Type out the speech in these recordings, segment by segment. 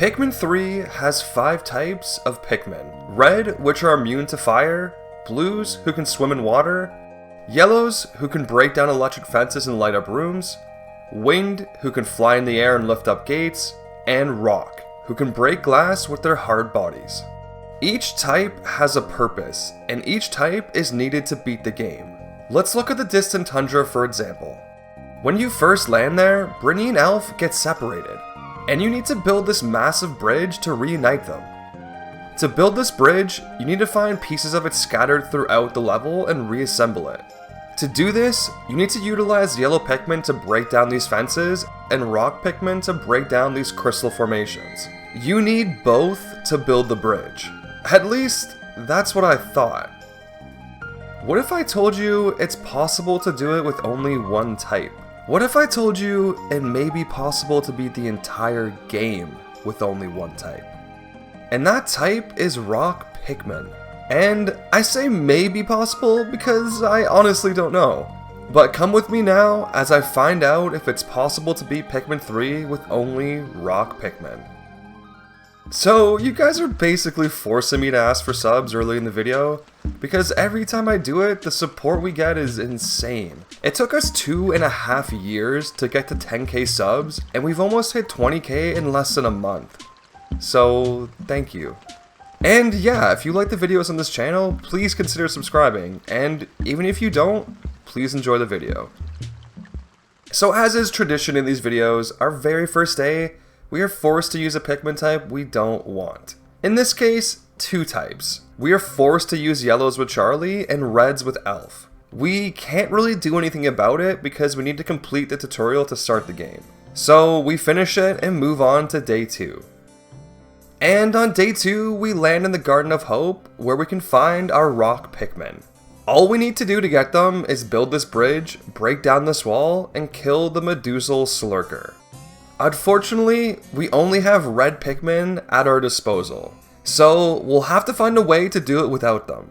Pikmin 3 has 5 types of Pikmin. Red, which are immune to fire, blues, who can swim in water, yellows, who can break down electric fences and light up rooms, winged, who can fly in the air and lift up gates, and rock, who can break glass with their hard bodies. Each type has a purpose, and each type is needed to beat the game. Let's look at the distant Tundra for example. When you first land there, Brittany and Elf get separated, and you need to build this massive bridge to reunite them. To build this bridge, you need to find pieces of it scattered throughout the level and reassemble it. To do this, you need to utilize yellow Pikmin to break down these fences, and rock Pikmin to break down these crystal formations. You need both to build the bridge. At least, that's what I thought. What if I told you it's possible to do it with only one type? What if I told you it may be possible to beat the entire game with only one type? And that type is Rock Pikmin. And I say may be possible because I honestly don't know. But come with me now as I find out if it's possible to beat Pikmin 3 with only Rock Pikmin. So you guys are basically forcing me to ask for subs early in the video, because every time I do it, the support we get is insane. It took us 2.5 years to get to 10k subs, and we've almost hit 20k in less than a month. So, thank you. And yeah, if you like the videos on this channel, please consider subscribing, and even if you don't, please enjoy the video. So as is tradition in these videos, our very first day, we are forced to use a Pikmin type we don't want. In this case, 2 types. We are forced to use yellows with Charlie and reds with Elf. We can't really do anything about it because we need to complete the tutorial to start the game. So we finish it and move on to day 2. And on day 2, we land in the Garden of Hope, where we can find our rock Pikmin. All we need to do to get them is build this bridge, break down this wall, and kill the Medusal Slurker. Unfortunately, we only have red Pikmin at our disposal, so we'll have to find a way to do it without them.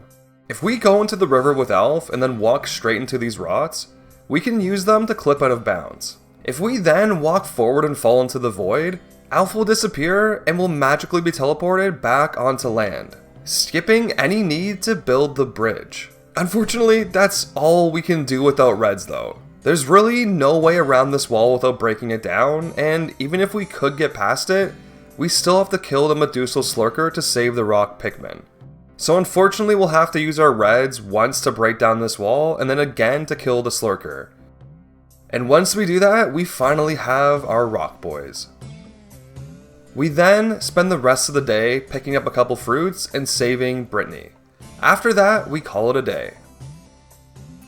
If we go into the river with Elf and then walk straight into these rots, we can use them to clip out of bounds. If we then walk forward and fall into the void, Elf will disappear and will magically be teleported back onto land, skipping any need to build the bridge. Unfortunately, that's all we can do without reds though. There's really no way around this wall without breaking it down, and even if we could get past it, we still have to kill the Medusal Slurker to save the rock Pikmin. So unfortunately we'll have to use our reds once to break down this wall, and then again to kill the Slurker. And once we do that, we finally have our rock boys. We then spend the rest of the day picking up a couple fruits and saving Brittany. After that, we call it a day.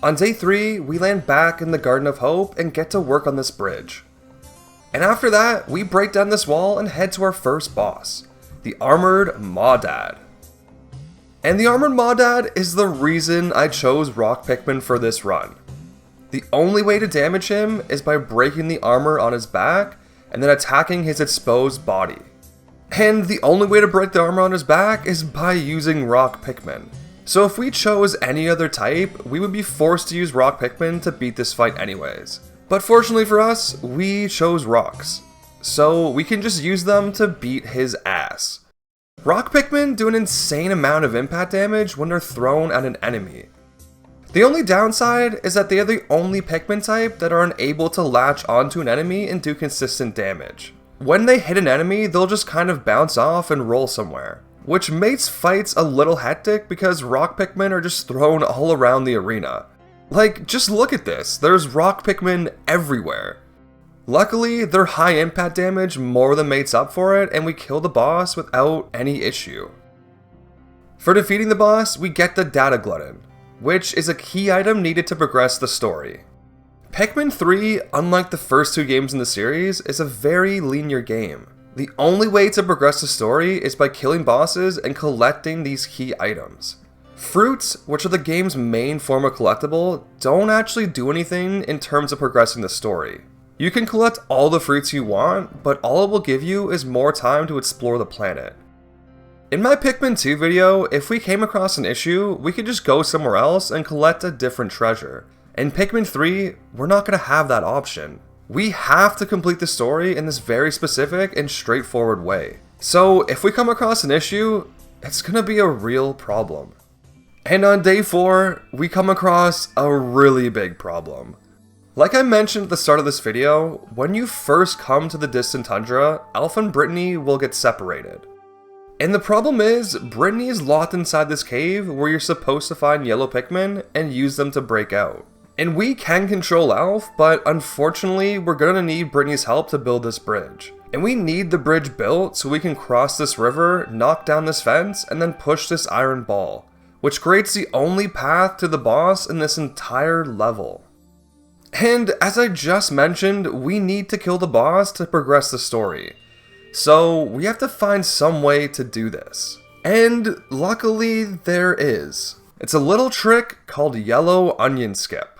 On day 3, we land back in the Garden of Hope and get to work on this bridge. And after that, we break down this wall and head to our first boss, the Armored Maudad. And the Armored Maudad is the reason I chose Rock Pikmin for this run. The only way to damage him is by breaking the armor on his back and then attacking his exposed body. And the only way to break the armor on his back is by using Rock Pikmin. So if we chose any other type, we would be forced to use Rock Pikmin to beat this fight anyways. But fortunately for us, we chose rocks, so we can just use them to beat his ass. Rock Pikmin do an insane amount of impact damage when they're thrown at an enemy. The only downside is that they are the only Pikmin type that are unable to latch onto an enemy and do consistent damage. When they hit an enemy, they'll just kind of bounce off and roll somewhere, which makes fights a little hectic because rock Pikmin are just thrown all around the arena. Like, just look at this, there's rock Pikmin everywhere. Luckily, their high impact damage more than makes up for it, and we kill the boss without any issue. For defeating the boss, we get the Data Glutton, which is a key item needed to progress the story. Pikmin 3, unlike the first 2 games in the series, is a very linear game. The only way to progress the story is by killing bosses and collecting these key items. Fruits, which are the game's main form of collectible, don't actually do anything in terms of progressing the story. You can collect all the fruits you want, but all it will give you is more time to explore the planet. In my Pikmin 2 video, if we came across an issue, we could just go somewhere else and collect a different treasure. In Pikmin 3, we're not going to have that option. We have to complete the story in this very specific and straightforward way. So if we come across an issue, it's gonna be a real problem. And on day 4, we come across a really big problem. Like I mentioned at the start of this video, when you first come to the distant tundra, Alpha and Brittany will get separated. And the problem is, Brittany is locked inside this cave where you're supposed to find yellow Pikmin and use them to break out. And we can control Alf, but unfortunately we're gonna need Brittany's help to build this bridge. And we need the bridge built so we can cross this river, knock down this fence, and then push this iron ball, which creates the only path to the boss in this entire level. And as I just mentioned, we need to kill the boss to progress the story. So we have to find some way to do this. And luckily there is. It's a little trick called yellow onion skip.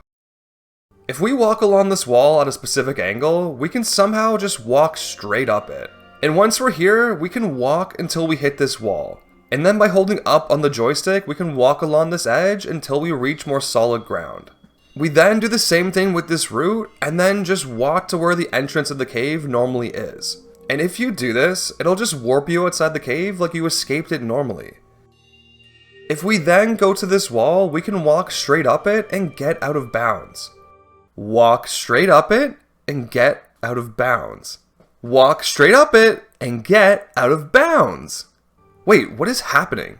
If we walk along this wall at a specific angle, we can somehow just walk straight up it. And once we're here, we can walk until we hit this wall. And then by holding up on the joystick, we can walk along this edge until we reach more solid ground. We then do the same thing with this route, and then just walk to where the entrance of the cave normally is. And if you do this, it'll just warp you outside the cave like you escaped it normally. If we then go to this wall, we can walk straight up it and get out of bounds. Walk straight up it and get out of bounds. Walk straight up it and get out of bounds. Wait, what is happening?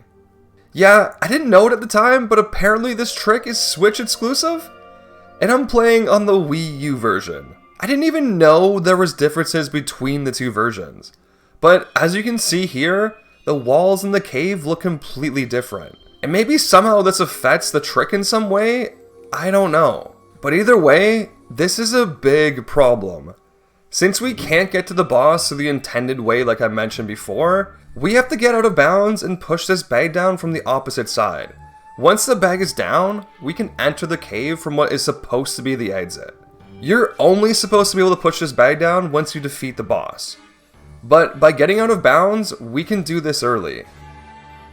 Yeah, I didn't know it at the time, but apparently this trick is Switch exclusive? And I'm playing on the Wii U version. I didn't even know there was differences between the two versions. But as you can see here, the walls in the cave look completely different. And maybe somehow this affects the trick in some way? I don't know. But either way, this is a big problem. Since we can't get to the boss through the intended way like I mentioned before, we have to get out of bounds and push this bag down from the opposite side. Once the bag is down, we can enter the cave from what is supposed to be the exit. You're only supposed to be able to push this bag down once you defeat the boss. But by getting out of bounds, we can do this early.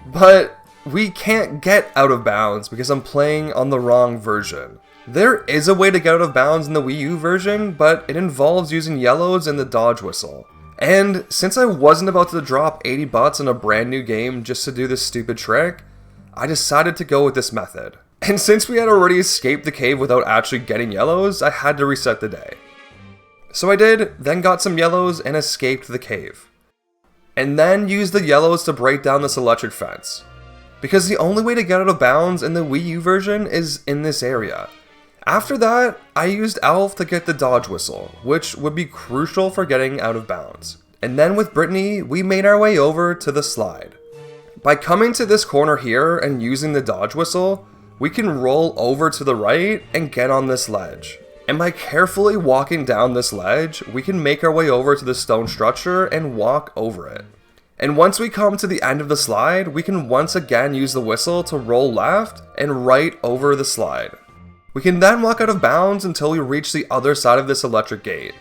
But we can't get out of bounds because I'm playing on the wrong version. There is a way to get out of bounds in the Wii U version, but it involves using yellows and the dodge whistle. And since I wasn't about to drop 80 bucks on a brand new game just to do this stupid trick, I decided to go with this method. And since we had already escaped the cave without actually getting yellows, I had to reset the day. So I did, then got some yellows and escaped the cave. And then used the yellows to break down this electric fence. Because the only way to get out of bounds in the Wii U version is in this area. After that, I used Alf to get the dodge whistle, which would be crucial for getting out of bounds. And then with Brittany, we made our way over to the slide. By coming to this corner here and using the dodge whistle, we can roll over to the right and get on this ledge. And by carefully walking down this ledge, we can make our way over to the stone structure and walk over it. And once we come to the end of the slide, we can once again use the whistle to roll left and right over the slide. We can then walk out of bounds until we reach the other side of this electric gate.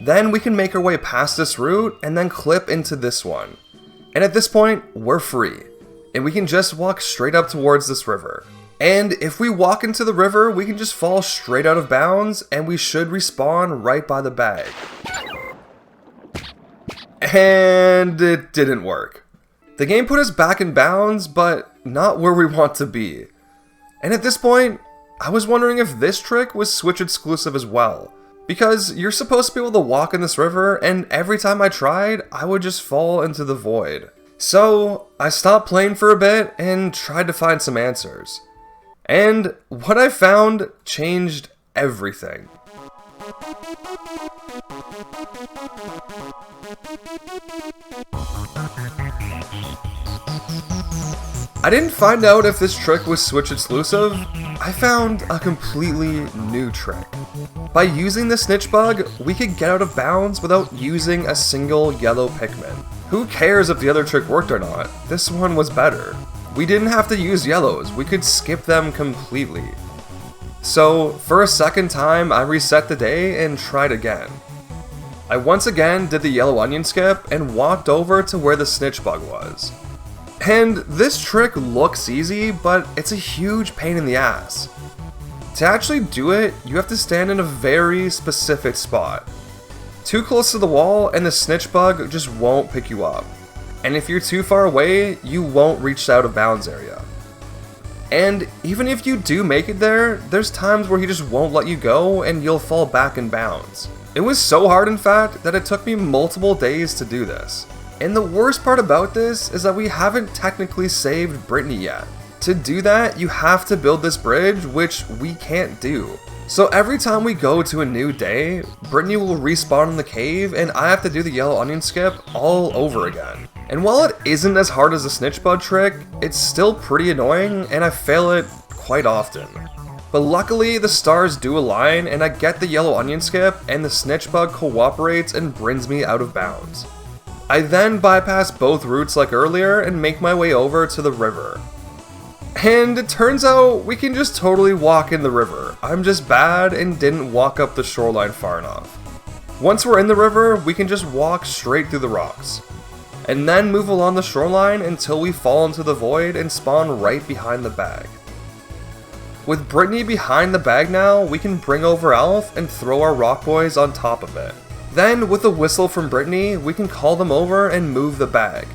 Then we can make our way past this route and then clip into this one. And at this point, we're free. And we can just walk straight up towards this river. And if we walk into the river, we can just fall straight out of bounds and we should respawn right by the bag. And it didn't work. The game put us back in bounds, but not where we want to be. And at this point, I was wondering if this trick was Switch exclusive as well. Because you're supposed to be able to walk in this river, and every time I tried, I would just fall into the void. So I stopped playing for a bit and tried to find some answers. And what I found changed everything. I didn't find out if this trick was Switch exclusive. I found a completely new trick. By using the snitch bug, we could get out of bounds without using a single yellow Pikmin. Who cares if the other trick worked or not? This one was better. We didn't have to use yellows, we could skip them completely. So, for a second time, I reset the day and tried again. I once again did the yellow onion skip and walked over to where the snitch bug was. And this trick looks easy, but it's a huge pain in the ass. To actually do it, you have to stand in a very specific spot. Too close to the wall and the snitch bug just won't pick you up. and if you're too far away, you won't reach the out of bounds area. And even if you do make it there, there's times where he just won't let you go and you'll fall back in bounds. It was so hard, in fact, that it took me multiple days to do this. And the worst part about this is that we haven't technically saved Brittany yet. To do that, you have to build this bridge, which we can't do. So every time we go to a new day, Brittany will respawn in the cave and I have to do the yellow onion skip all over again. And while it isn't as hard as the snitch bug trick, it's still pretty annoying and I fail it quite often. But luckily the stars do align and I get the yellow onion skip and the snitch bug cooperates and brings me out of bounds. I then bypass both routes like earlier and make my way over to the river. And it turns out we can just totally walk in the river. I'm just bad and didn't walk up the shoreline far enough. Once we're in the river, we can just walk straight through the rocks. And then move along the shoreline until we fall into the void and spawn right behind the bag. With Brittany behind the bag now, we can bring over Alf and throw our rock boys on top of it. Then, with a whistle from Brittany, we can call them over and move the bag,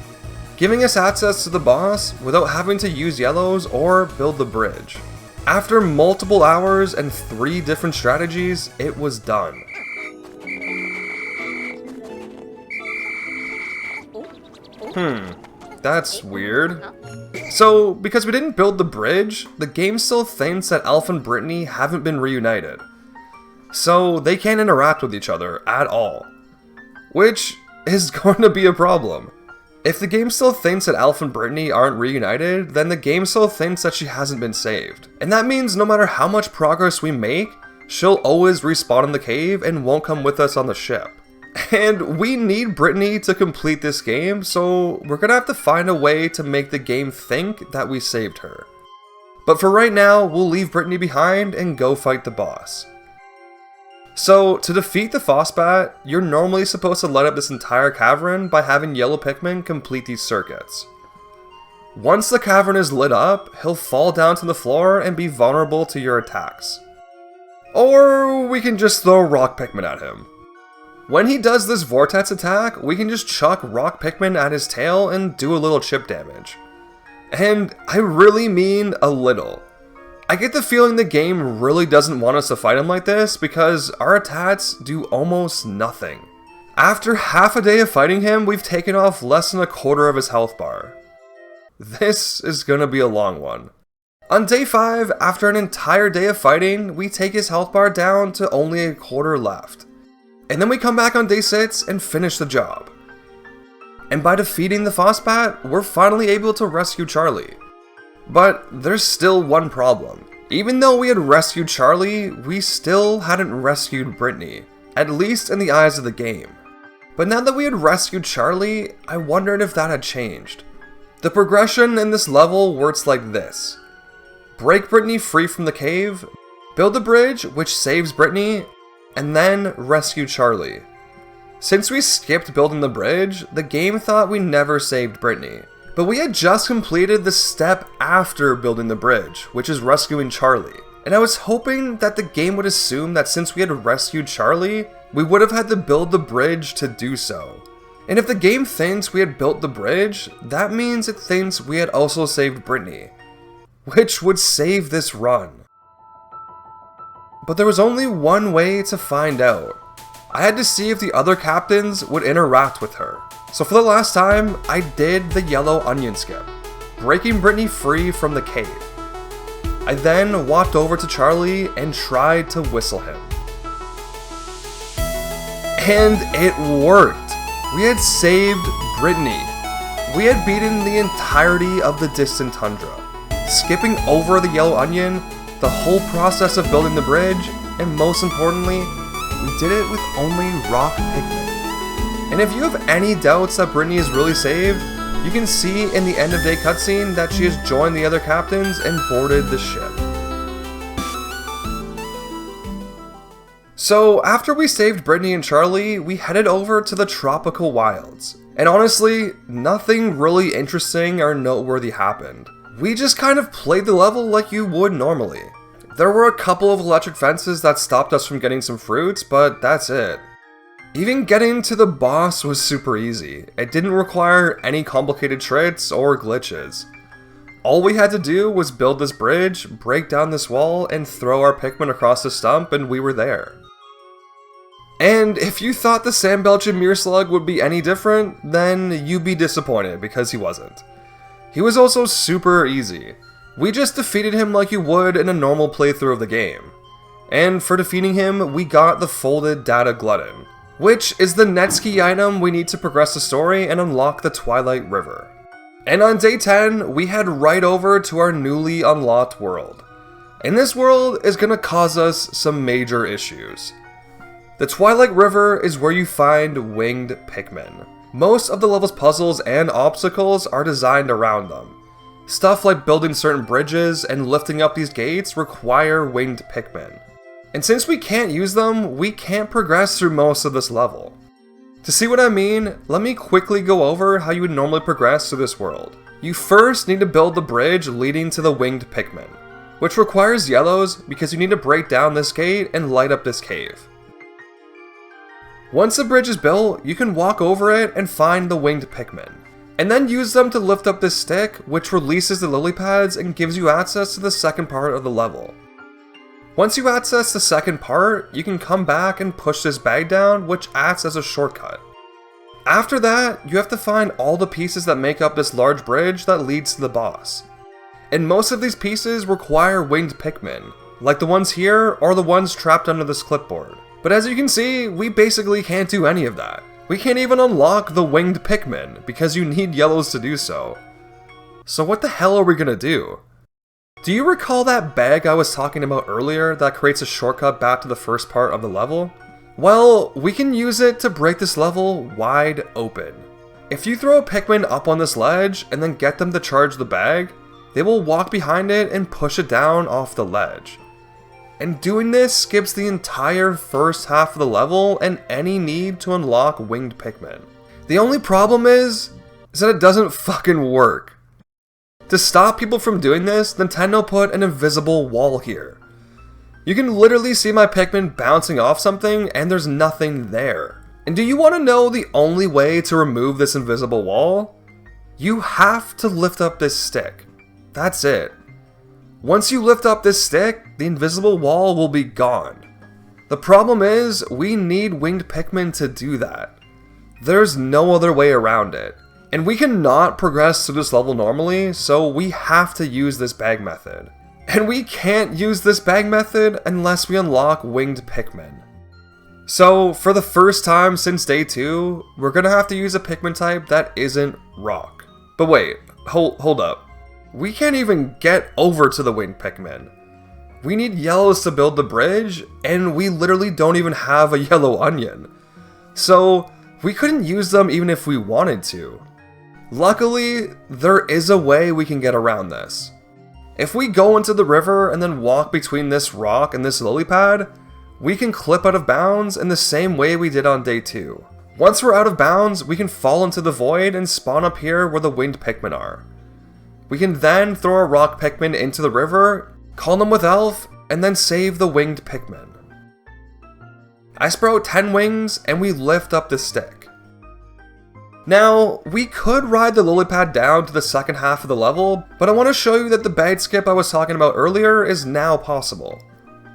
giving us access to the boss without having to use yellows or build the bridge. After multiple hours and 3 different strategies, it was done. That's weird. So, because we didn't build the bridge, the game still thinks that Alf and Brittany haven't been reunited. So, they can't interact with each other at all. Which is going to be a problem. If the game still thinks that Alf and Brittany aren't reunited, then the game still thinks that she hasn't been saved. And that means no matter how much progress we make, she'll always respawn in the cave and won't come with us on the ship. And we need Brittany to complete this game, so we're gonna have to find a way to make the game think that we saved her. But for right now, we'll leave Brittany behind and go fight the boss. So, to defeat the Phosbat, you're normally supposed to light up this entire cavern by having yellow Pikmin complete these circuits. Once the cavern is lit up, he'll fall down to the floor and be vulnerable to your attacks. Or we can just throw Rock Pikmin at him. When he does this vortex attack, we can just chuck Rock Pikmin at his tail and do a little chip damage. And I really mean a little. I get the feeling the game really doesn't want us to fight him like this because our attacks do almost nothing. After half a day of fighting him, we've taken off less than a quarter of his health bar. This is gonna be a long one. On day 5, after an entire day of fighting, we take his health bar down to only a quarter left. And then we come back on day 6 and finish the job. And by defeating the Phosbat, we're finally able to rescue Charlie. But there's still one problem. Even though we had rescued Charlie, we still hadn't rescued Brittany, at least in the eyes of the game. But now that we had rescued Charlie, I wondered if that had changed. The progression in this level works like this. Break Brittany free from the cave, build a bridge which saves Brittany, and then rescue Charlie. Since we skipped building the bridge, the game thought we never saved Brittany. But we had just completed the step after building the bridge, which is rescuing Charlie. And I was hoping that the game would assume that since we had rescued Charlie, we would have had to build the bridge to do so. And if the game thinks we had built the bridge, that means it thinks we had also saved Brittany, which would save this run. But there was only one way to find out. I had to see if the other captains would interact with her. So for the last time, I did the yellow onion skip, breaking Brittany free from the cave. I then walked over to Charlie and tried to whistle him. And it worked! We had saved Brittany. We had beaten the entirety of the distant tundra, skipping over the yellow onion, the whole process of building the bridge, and most importantly, we did it with only Rock Pikmin. And if you have any doubts that Brittany is really saved, you can see in the end of day cutscene that she has joined the other captains and boarded the ship. So after we saved Brittany and Charlie, we headed over to the tropical wilds. And honestly, nothing really interesting or noteworthy happened. We just kind of played the level like you would normally. There were a couple of electric fences that stopped us from getting some fruits, but that's it. Even getting to the boss was super easy. It didn't require any complicated tricks or glitches. All we had to do was build this bridge, break down this wall, and throw our Pikmin across the stump, and we were there. And if you thought the Sand Belgian Mearslug would be any different, then you'd be disappointed, because he wasn't. He was also super easy. We just defeated him like you would in a normal playthrough of the game. And for defeating him, we got the Folded Data Glutton, which is the next key item we need to progress the story and unlock the Twilight River. And on day 10, we head right over to our newly unlocked world. And this world is going to cause us some major issues. The Twilight River is where you find winged Pikmin. Most of the level's puzzles and obstacles are designed around them. Stuff like building certain bridges and lifting up these gates require winged Pikmin. And since we can't use them, we can't progress through most of this level. To see what I mean, let me quickly go over how you would normally progress through this world. You first need to build the bridge leading to the winged Pikmin, which requires yellows because you need to break down this gate and light up this cave. Once the bridge is built, you can walk over it and find the winged Pikmin, and then use them to lift up this stick, which releases the lily pads and gives you access to the second part of the level. Once you access the second part, you can come back and push this bag down, which acts as a shortcut. After that, you have to find all the pieces that make up this large bridge that leads to the boss. And most of these pieces require winged Pikmin, like the ones here or the ones trapped under this clipboard. But as you can see, we basically can't do any of that. We can't even unlock the winged Pikmin, because you need yellows to do so. So what the hell are we gonna do? Do you recall that bag I was talking about earlier that creates a shortcut back to the first part of the level? Well, we can use it to break this level wide open. If you throw a Pikmin up on this ledge and then get them to charge the bag, they will walk behind it and push it down off the ledge. And doing this skips the entire first half of the level and any need to unlock winged Pikmin. The only problem is that it doesn't fucking work. To stop people from doing this, Nintendo put an invisible wall here. You can literally see my Pikmin bouncing off something and there's nothing there. And do you want to know the only way to remove this invisible wall? You have to lift up this stick. That's it. Once you lift up this stick, the invisible wall will be gone. The problem is, we need winged Pikmin to do that. There's no other way around it. And we cannot progress through this level normally, so we have to use this bag method. And we can't use this bag method unless we unlock winged Pikmin. So, for the first time since day 2, we're gonna have to use a Pikmin type that isn't rock. But wait, hold up. We can't even get over to the winged Pikmin. We need yellows to build the bridge, and we literally don't even have a yellow onion. So, we couldn't use them even if we wanted to. Luckily, there is a way we can get around this. If we go into the river and then walk between this rock and this lily pad, we can clip out of bounds in the same way we did on day 2. Once we're out of bounds, we can fall into the void and spawn up here where the winged Pikmin are. We can then throw a rock Pikmin into the river, call them with Elf, and then save the winged Pikmin. I sprout 10 wings and we lift up the stick. Now, we could ride the lily pad down to the second half of the level, but I want to show you that the bag skip I was talking about earlier is now possible.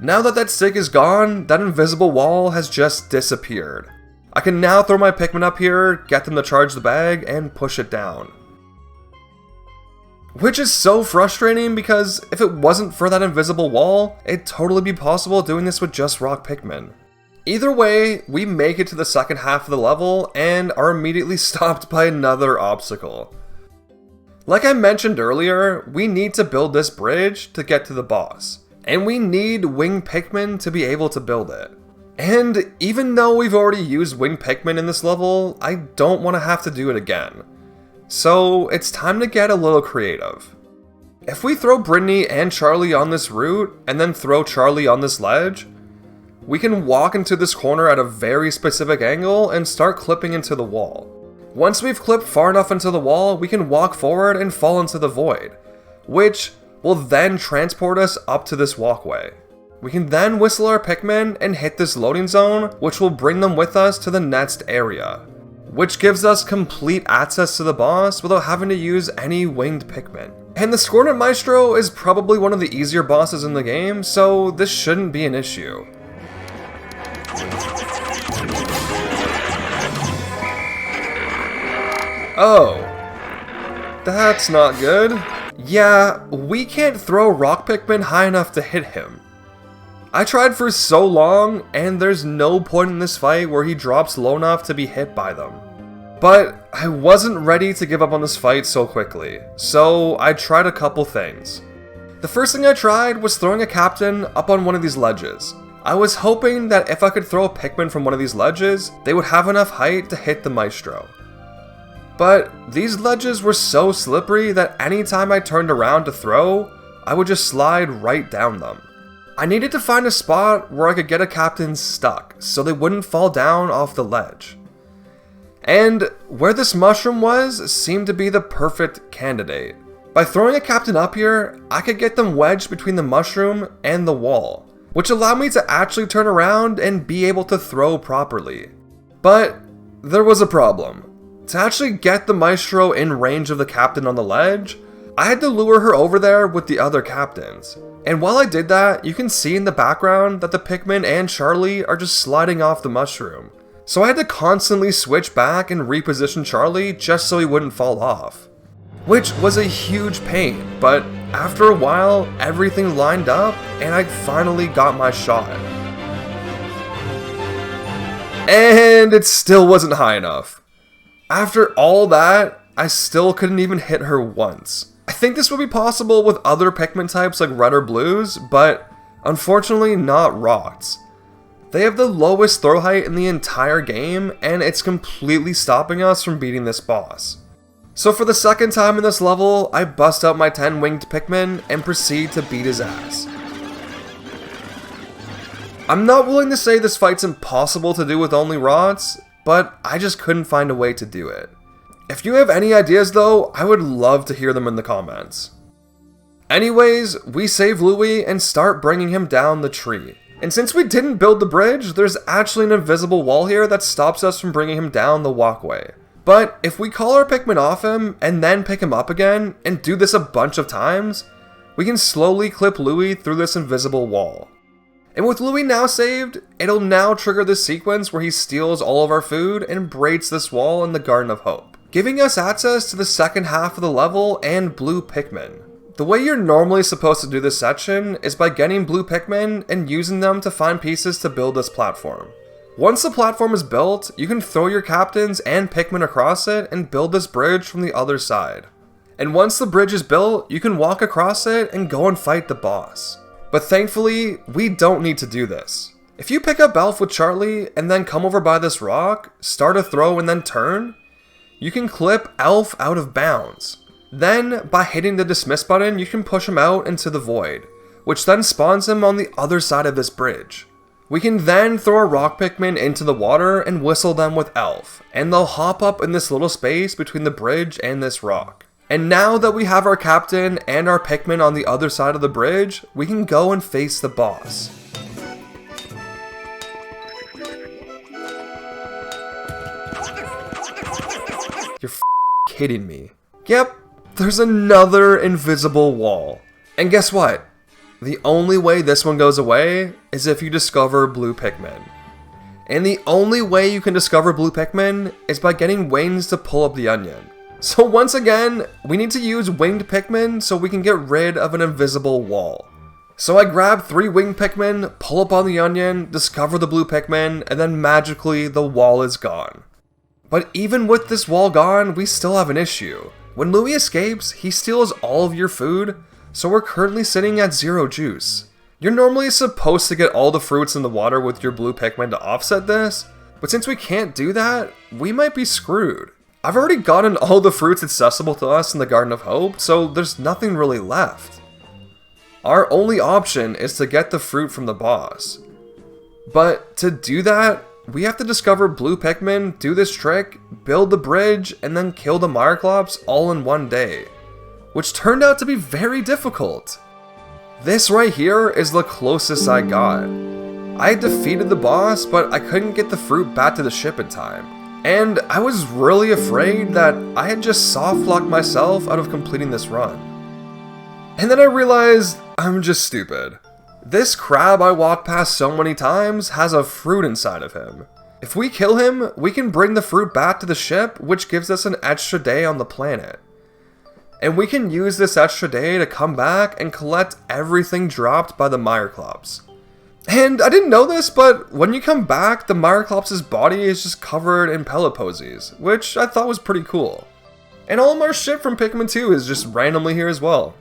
Now that that stick is gone, that invisible wall has just disappeared. I can now throw my Pikmin up here, get them to charge the bag, and push it down. Which is so frustrating because if it wasn't for that invisible wall, it'd totally be possible doing this with just rock Pikmin. Either way, we make it to the second half of the level and are immediately stopped by another obstacle. Like I mentioned earlier, we need to build this bridge to get to the boss, and we need winged Pikmin to be able to build it. And even though we've already used winged Pikmin in this level, I don't want to have to do it again. So it's time to get a little creative. If we throw Brittany and Charlie on this route, and then throw Charlie on this ledge, we can walk into this corner at a very specific angle and start clipping into the wall. Once we've clipped far enough into the wall, we can walk forward and fall into the void, which will then transport us up to this walkway. We can then whistle our Pikmin and hit this loading zone, which will bring them with us to the next area, which gives us complete access to the boss without having to use any winged Pikmin. And the Scornet Maestro is probably one of the easier bosses in the game, so this shouldn't be an issue. Oh, that's not good. Yeah, we can't throw Rock Pikmin high enough to hit him. I tried for so long, and there's no point in this fight where he drops low enough to be hit by them. But I wasn't ready to give up on this fight so quickly, so I tried a couple things. The first thing I tried was throwing a captain up on one of these ledges. I was hoping that if I could throw a Pikmin from one of these ledges, they would have enough height to hit the Maestro. But these ledges were so slippery that anytime I turned around to throw, I would just slide right down them. I needed to find a spot where I could get a captain stuck so they wouldn't fall down off the ledge. And where this mushroom was seemed to be the perfect candidate. By throwing a captain up here, I could get them wedged between the mushroom and the wall, which allowed me to actually turn around and be able to throw properly. But there was a problem. To actually get the Maestro in range of the captain on the ledge, I had to lure her over there with the other captains. And while I did that, you can see in the background that the Pikmin and Charlie are just sliding off the mushroom. So I had to constantly switch back and reposition Charlie just so he wouldn't fall off. Which was a huge pain, but after a while, everything lined up and I finally got my shot. And it still wasn't high enough. After all that, I still couldn't even hit her once. I think this would be possible with other Pikmin types like red or blues, but unfortunately not Rocks. They have the lowest throw height in the entire game, and it's completely stopping us from beating this boss. So for the second time in this level, I bust out my 10 winged Pikmin and proceed to beat his ass. I'm not willing to say this fight's impossible to do with only Rods, but I just couldn't find a way to do it. If you have any ideas though, I would love to hear them in the comments. Anyways, we save Louie and start bringing him down the tree. And since we didn't build the bridge, there's actually an invisible wall here that stops us from bringing him down the walkway. But if we call our Pikmin off him and then pick him up again, and do this a bunch of times, we can slowly clip Louie through this invisible wall. And with Louie now saved, it'll now trigger this sequence where he steals all of our food and breaks this wall in the Garden of Hope, giving us access to the second half of the level and blue Pikmin. The way you're normally supposed to do this section is by getting blue Pikmin and using them to find pieces to build this platform. Once the platform is built, you can throw your captains and Pikmin across it and build this bridge from the other side. And once the bridge is built, you can walk across it and go and fight the boss. But thankfully, we don't need to do this. If you pick up Elf with Charlie and then come over by this rock, start a throw and then turn, you can clip Elf out of bounds. Then, by hitting the dismiss button, you can push him out into the void, which then spawns him on the other side of this bridge. We can then throw a Rock Pikmin into the water and whistle them with Elf, and they'll hop up in this little space between the bridge and this rock. And now that we have our captain and our Pikmin on the other side of the bridge, we can go and face the boss. You're kidding me. Yep, there's another invisible wall. And guess what? The only way this one goes away is if you discover blue Pikmin. And the only way you can discover blue Pikmin is by getting wings to pull up the onion. So once again, we need to use winged Pikmin so we can get rid of an invisible wall. So I grab 3 winged Pikmin, pull up on the onion, discover the blue Pikmin, and then magically the wall is gone. But even with this wall gone, we still have an issue. When Louie escapes, he steals all of your food, so we're currently sitting at 0 juice. You're normally supposed to get all the fruits in the water with your blue Pikmin to offset this, but since we can't do that, we might be screwed. I've already gotten all the fruits accessible to us in the Garden of Hope, so there's nothing really left. Our only option is to get the fruit from the boss. But to do that, we have to discover blue Pikmin, do this trick, build the bridge, and then kill the Myclops all in one day, which turned out to be very difficult. This right here is the closest I got. I had defeated the boss, but I couldn't get the fruit back to the ship in time. And I was really afraid that I had just soft-locked myself out of completing this run. And then I realized I'm just stupid. This crab I walked past so many times has a fruit inside of him. If we kill him, we can bring the fruit back to the ship, which gives us an extra day on the planet. And we can use this extra day to come back and collect everything dropped by the Myreclops. And I didn't know this, but when you come back, the Myreclops' body is just covered in pellet posies, which I thought was pretty cool. And Olimar's ship from Pikmin 2 is just randomly here as well.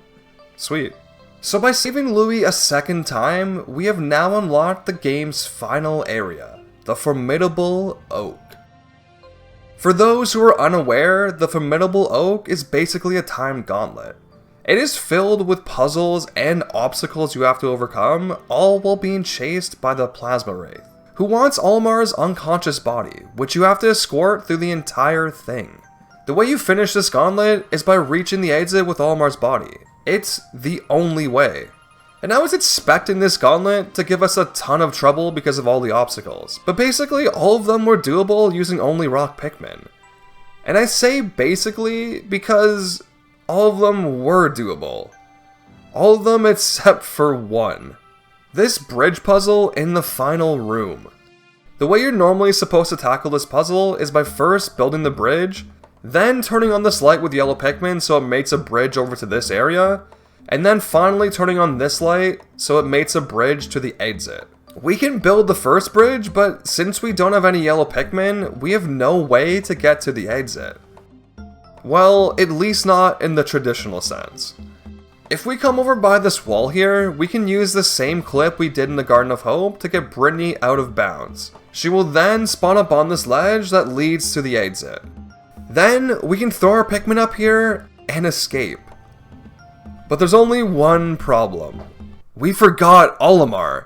Sweet. So by saving Louie a second time, we have now unlocked the game's final area, the Formidable Oak. For those who are unaware, the Formidable Oak is basically a time gauntlet. It is filled with puzzles and obstacles you have to overcome, all while being chased by the Plasma Wraith, who wants Olimar's unconscious body, which you have to escort through the entire thing. The way you finish this gauntlet is by reaching the exit with Olimar's body. It's the only way. And I was expecting this gauntlet to give us a ton of trouble because of all the obstacles, but basically all of them were doable using only Rock Pikmin. And I say basically because all of them were doable. All of them except for one. This bridge puzzle in the final room. The way you're normally supposed to tackle this puzzle is by first building the bridge, then turning on this light with yellow Pikmin so it makes a bridge over to this area, and then finally turning on this light so it makes a bridge to the exit. We can build the first bridge, but since we don't have any yellow Pikmin, we have no way to get to the exit. Well, at least not in the traditional sense. If we come over by this wall here, we can use the same clip we did in the Garden of Hope to get Brittany out of bounds. She will then spawn up on this ledge that leads to the exit. Then we can throw our Pikmin up here and escape. But there's only one problem. We forgot Olimar.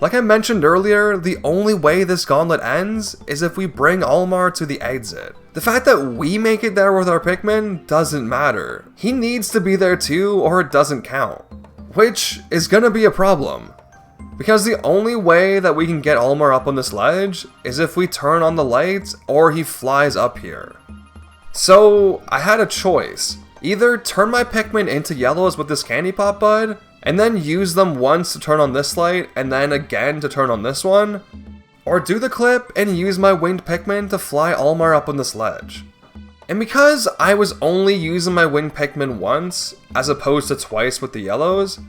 Like I mentioned earlier, the only way this gauntlet ends is if we bring Olimar to the exit. The fact that we make it there with our Pikmin doesn't matter. He needs to be there too, or it doesn't count. Which is gonna be a problem. Because the only way that we can get Olimar up on this ledge is if we turn on the lights or he flies up here. So I had a choice. Either turn my Pikmin into yellows with this candy pop bud, and then use them once to turn on this light, and then again to turn on this one, or do the clip and use my winged Pikmin to fly Olimar up on this ledge. And because I was only using my winged Pikmin once, as opposed to twice with the yellows,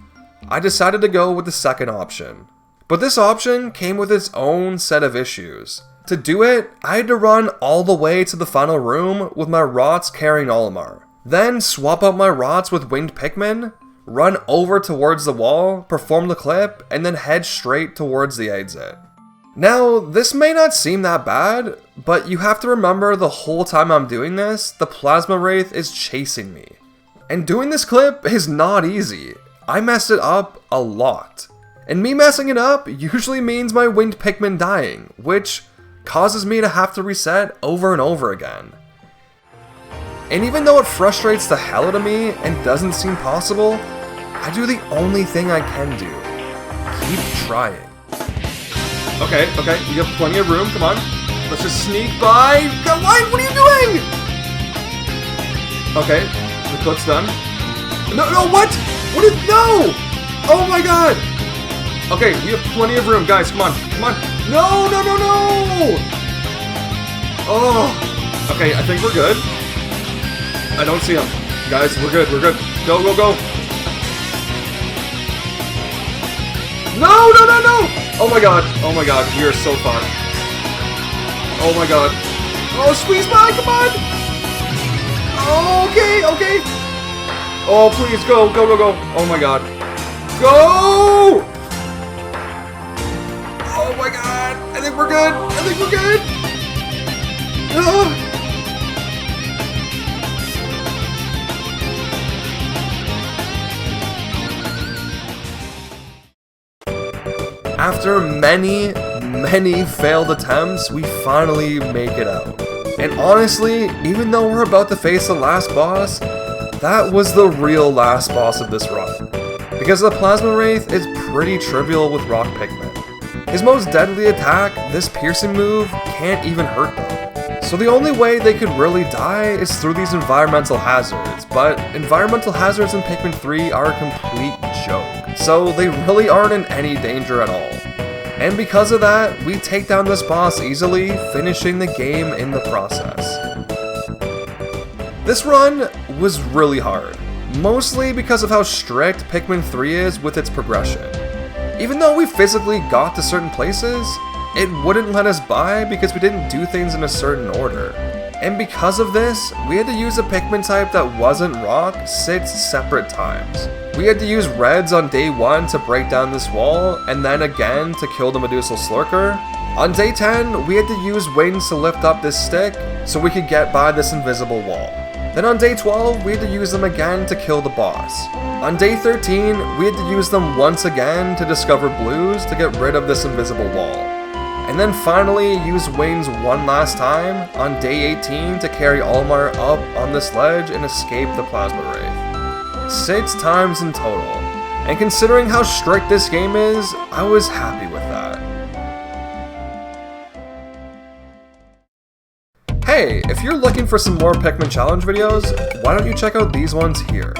I decided to go with the second option. But this option came with its own set of issues. To do it, I had to run all the way to the final room with my Rots carrying Olimar. Then swap out my Rots with winged Pikmin, run over towards the wall, perform the clip, and then head straight towards the exit. Now, this may not seem that bad, but you have to remember the whole time I'm doing this, the Plasma Wraith is chasing me. And doing this clip is not easy. I messed it up a lot. And me messing it up usually means my winged Pikmin dying, which causes me to have to reset over and over again. And even though it frustrates the hell out of me and doesn't seem possible, I do the only thing I can do. Keep trying. Okay, you have plenty of room, come on. Let's just sneak by. Come on, what are you doing? Okay, the clip's done. No, what? What is, no! Oh my god! Okay, we have plenty of room, guys, come on. No! Oh, okay, I think we're good. I don't see him. Guys, we're good. Go. No! Oh my god, we are so far. Oh my god. Oh, squeeze by, come on! Oh, okay. Oh, please, go. Oh my god. Go! Oh my god, I think we're good. Ah. After many failed attempts, we finally make it out. And honestly, even though we're about to face the last boss, that was the real last boss of this run. because the Plasma Wraith is pretty trivial with Rock Pikmin. His most deadly attack, this piercing move, can't even hurt them. So the only way they could really die is through these environmental hazards, but environmental hazards in Pikmin 3 are a complete joke, so they really aren't in any danger at all. And because of that, we take down this boss easily, finishing the game in the process. This run was really hard, mostly because of how strict Pikmin 3 is with its progression. Even though we physically got to certain places, it wouldn't let us by because we didn't do things in a certain order. And because of this, we had to use a Pikmin type that wasn't rock 6 separate times. We had to use reds on day 1 to break down this wall, and then again to kill the Medusal Slurker. On day 10, we had to use wings to lift up this stick so we could get by this invisible wall. Then on day 12, we had to use them again to kill the boss. On day 13, we had to use them once again to discover blues to get rid of this invisible wall. And then finally use wings one last time on day 18 to carry Olimar up on this ledge and escape the Plasma Wraith. 6 times in total. And considering how strict this game is, I was happy with that. Hey, if you're looking for some more Pikmin challenge videos, why don't you check out these ones here.